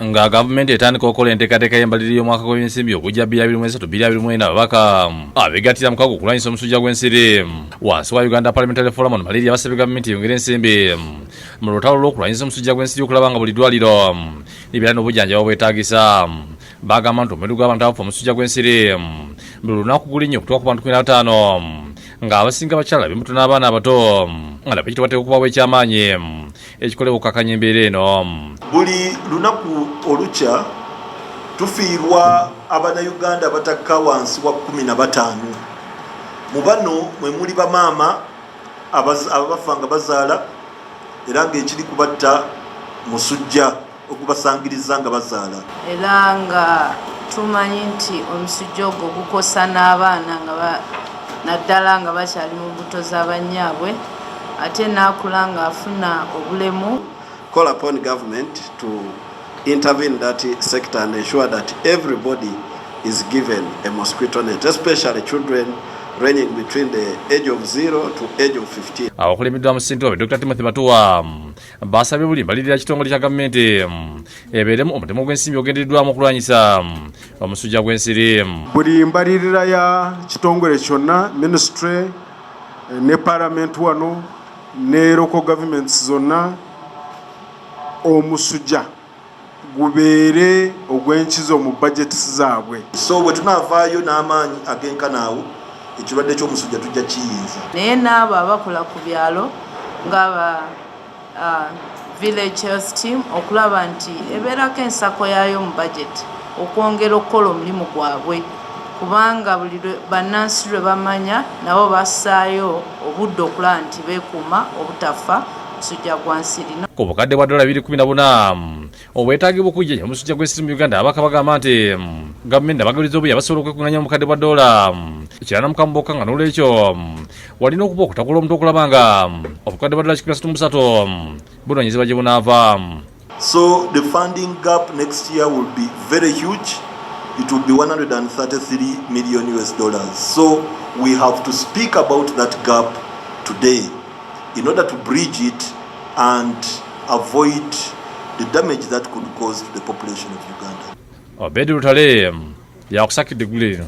nga gavumenti etandika okukola enteekateeka y'embalirira y'omwaka gw'ensimbi ogujja 2023-2024 Ababaka abeegattira mu kakiiko okulwanyisa omusujja gw'ensiri wansi wa Uganda Parliamentary Forum on Malaria basabye gavumenti eyongere ensimbi mu lutalo lw'okulwanyisa omusujja gw'ensiri okulaba nga buli ddwaliro libeera n'obujjanjabi obwetaagisa. Bagamba nti omuwendo gw'abantu abafa omusujja gw'ensiri buli lunaku gulinnye okutuuka ku bantu 15 ng'abasinga bakyala b'embuto n'abaana abato nga nabyo kitwateeka okubawo eky'amaanyi ekikolebwa okukakanya embeera eno. Buli lunaku olukya tufiirwa Abannayuganda abatakka wansi wa 15. Mu bano mwe muli bamaama abafa nga bazaala era ng'ekiri kubatta musujja ogubasangiriza nga bazaala. Era nga tumanyi nti omusujja ogwo gukosa n'abaana nga naddala nga bakyali mu mbuto z'abannyaabwe ate n'akula ng'afuna obulemu. Call upon government to intervene in that sector and ensure that everybody is given a mosquito net, especially children ranging between the age of 0 to age of 15. Abakulembedwa mu Ssentebe Dr. Timothy Matuwa basabye buli mbalirira kitongole kya gavumenti ebeeremu omutemo gw'ensimbi ogendereddwamu okulwanyisa omusujja gw'ensiri. Buli mbalirira ya kitongole kyonna, ministry ne parliament wano ne local governments zonna, omusujja gubeere ogw'enkizo mu budgets zaabwe. So bwe tunaavaayo n'amaanyi ag'enkanaawo ekirwadde ky'omusujja tujja kiyinza. Naye n'abo abakola ku byalo ng'aba village health team okulaba nti ebeerako ensako yaayo mu budget okwongera okukola omulimu gwabwe kubanga buli bannansi lwe bamanya nabo bassaayo obudde okulaba nti beekuuma obutafa omusujja gwa nsiri. Ku bukadde bwa $214 obwetaagibwa okujjanja omusujja gw'ensiri mu Uganda Ababaka bagamba nti gavumenti abagabiriza obuya basobola okwekunganya mu bukadde bwa $1,900 nga n'olwekyo walina okuba okutakula omuntu okulaba nga obukadde bwa $133 bunoonyezebwa gye bunaava. So the funding gap next year will be very huge. It will be $133 million. So we have to speak about that gap today in order to bridge it and avoid the damage that could cause to the population of Uganda. Obedi Rutale yakusakidde Ddwaliro.